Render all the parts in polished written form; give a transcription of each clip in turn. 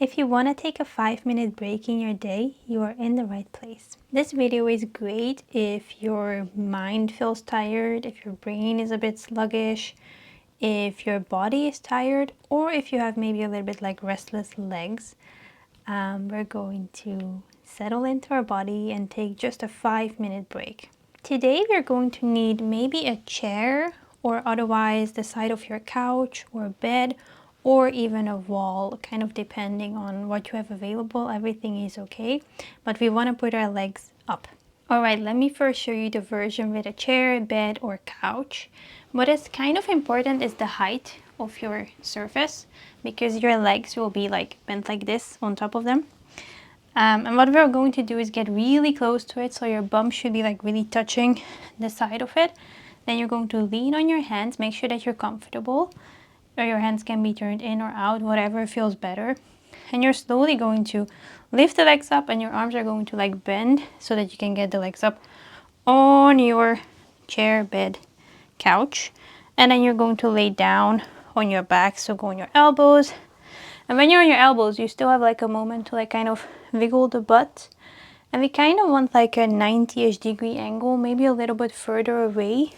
If you want to take a 5-minute break in your day, you are in the right place. This video is great if your mind feels tired, if your brain is a bit sluggish, if your body is tired, or if you have maybe a little bit like restless legs. We're going to settle into our body and take just a 5-minute break. Today we're going to need maybe a chair or otherwise the side of your couch or bed or even a wall, kind of depending on what you have available. Everything is okay, but we want to put our legs up. Alright, let me first show you the version with a chair, bed or couch. What is kind of important is the height of your surface, because your legs will be like bent like this on top of them. And what we're going to do is get really close to it, so your bum should be like really touching the side of it. Then you're going to lean on your hands, make sure that you're comfortable, or your hands can be turned in or out, whatever feels better. And you're slowly going to lift the legs up and your arms are going to like bend so that you can get the legs up on your chair, bed, couch. And then you're going to lay down on your back, so go on your elbows. And when you're on your elbows, you still have like a moment to like kind of wiggle the butt. And we kind of want like a 90-ish degree angle, maybe a little bit further away.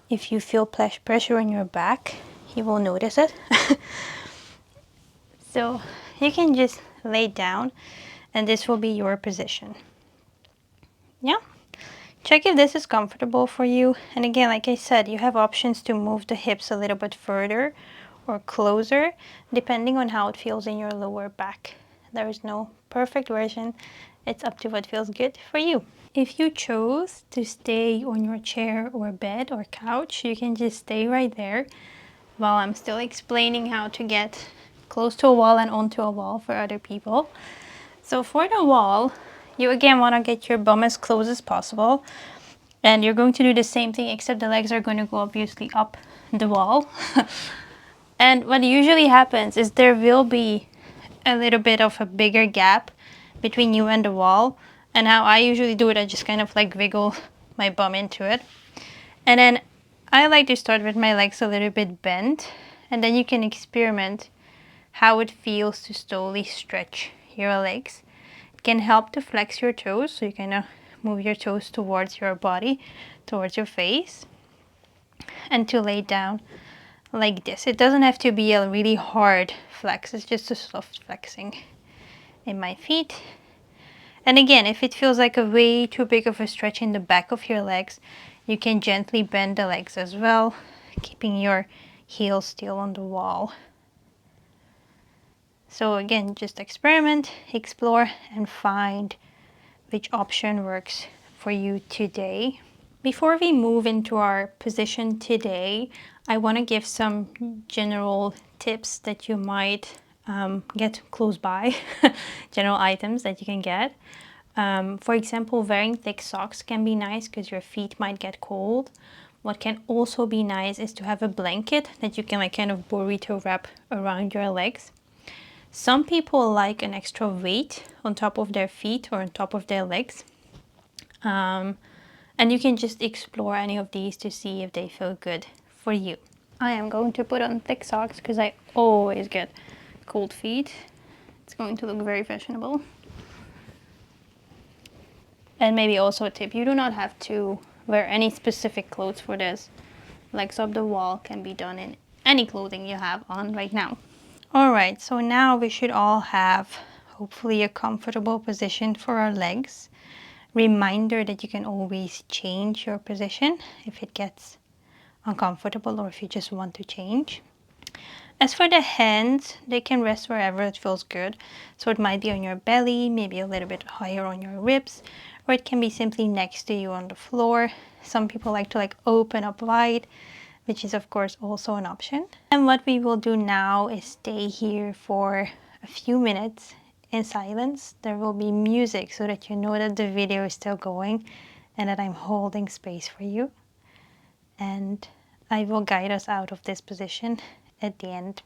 If you feel pressure on your back, you will notice it. So you can just lay down and this will be your position. Yeah. Check if this is comfortable for you. And again, like I said, you have options to move the hips a little bit further or closer, depending on how it feels in your lower back. There is no perfect version. It's up to what feels good for you. If you chose to stay on your chair or bed or couch, you can just stay right there while I'm still explaining how to get close to a wall and onto a wall for other people. So for the wall, you again want to get your bum as close as possible. And you're going to do the same thing, except the legs are going to go obviously up the wall. And what usually happens is there will be a little bit of a bigger gap between you and the wall. And how I usually do it, I just kind of like wiggle my bum into it. And then I like to start with my legs a little bit bent. And then you can experiment how it feels to slowly stretch your legs. It can help to flex your toes, so you kind of move your toes towards your body, towards your face, and to lay down like this. It doesn't have to be a really hard flex, it's just a soft flexing in my feet. And again, if it feels like a way too big of a stretch in the back of your legs, you can gently bend the legs as well, keeping your heels still on the wall. So again, just experiment, explore, and find which option works for you today. Before we move into our position today, I want to give some general tips that you might get close by, general items that you can get. For example, wearing thick socks can be nice because your feet might get cold. What can also be nice is to have a blanket that you can like kind of burrito wrap around your legs. Some people like an extra weight on top of their feet or on top of their legs. And you can just explore any of these to see if they feel good for you. I am going to put on thick socks because I always get cold feet. It's going to look very fashionable. And maybe also a tip, you do not have to wear any specific clothes for this. Legs up the wall can be done in any clothing you have on right now. Alright, so now we should all have hopefully a comfortable position for our legs. Reminder that you can always change your position if it gets uncomfortable or if you just want to change. As for the hands, they can rest wherever it feels good. So it might be on your belly, maybe a little bit higher on your ribs, or it can be simply next to you on the floor. Some people like to open up wide, which is of course also an option. And what we will do now is stay here for a few minutes in silence. There will be music so that you know that the video is still going and that I'm holding space for you. And I will guide us out of this position at the end.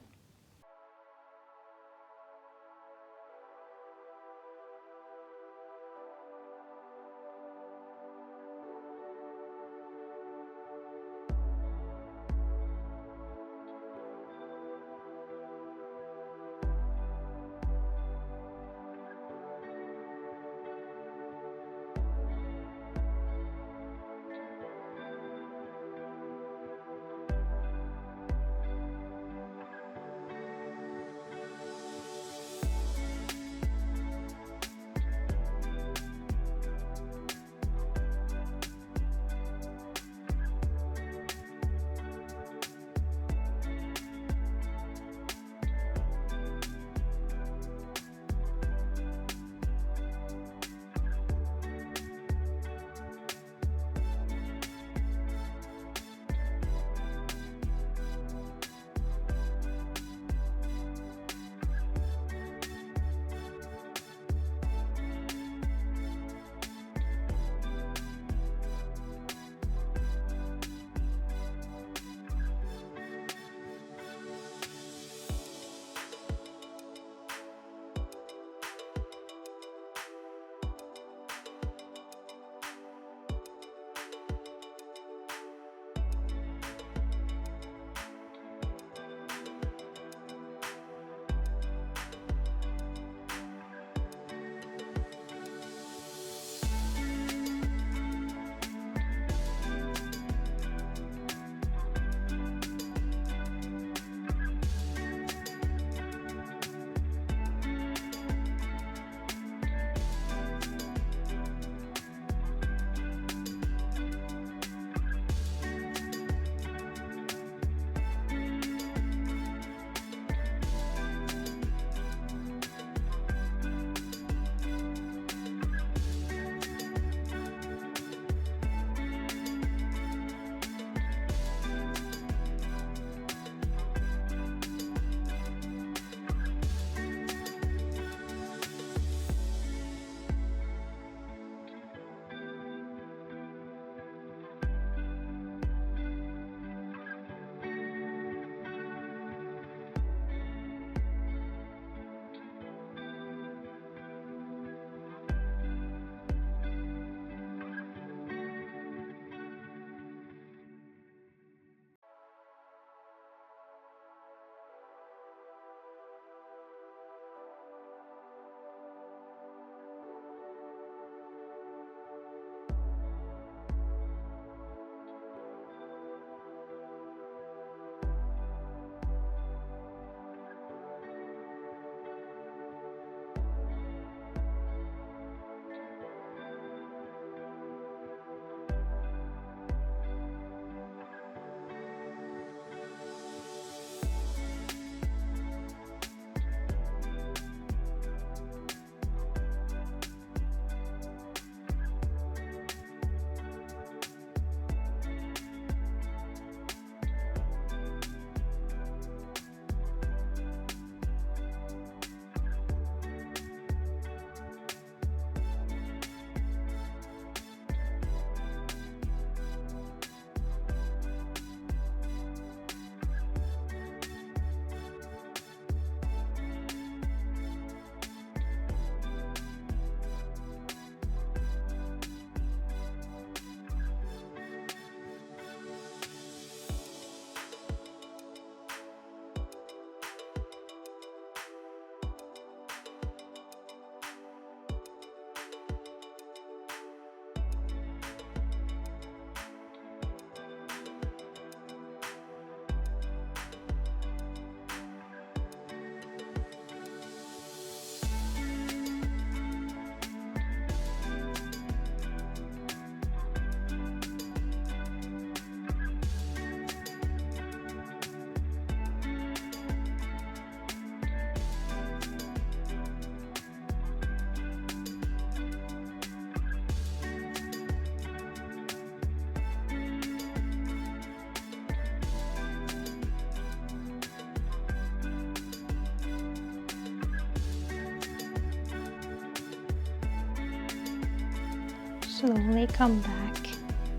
slowly come back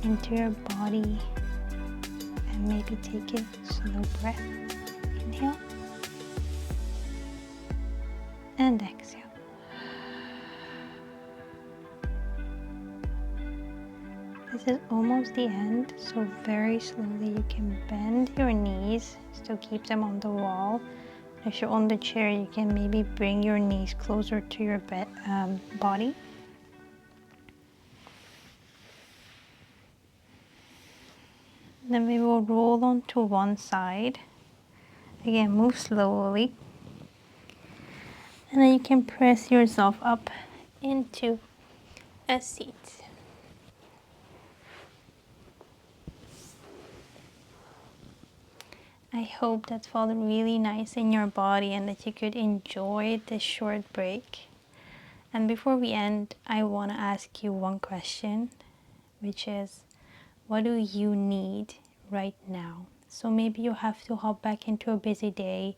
into your body and maybe take a slow breath. Inhale and exhale. This is almost the end, so very slowly you can bend your knees, still keep them on the wall. If you're on the chair, you can maybe bring your knees closer to your body. Then we will roll onto one side. Again, move slowly. And then you can press yourself up into a seat. I hope that felt really nice in your body and that you could enjoy this short break. And before we end, I want to ask you one question, which is, what do you need right now? So maybe you have to hop back into a busy day.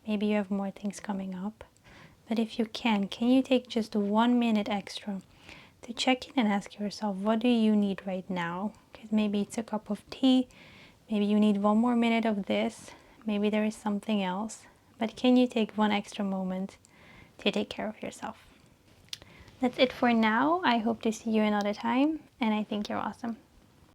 Maybe you have more things coming up. But if you can you take just 1 minute extra to check in and ask yourself, what do you need right now? Because maybe it's a cup of tea, maybe you need 1 more minute of this, maybe there is something else. But can you take 1 extra moment to take care of yourself? That's it for now. I hope to see you another time, and I think you're awesome.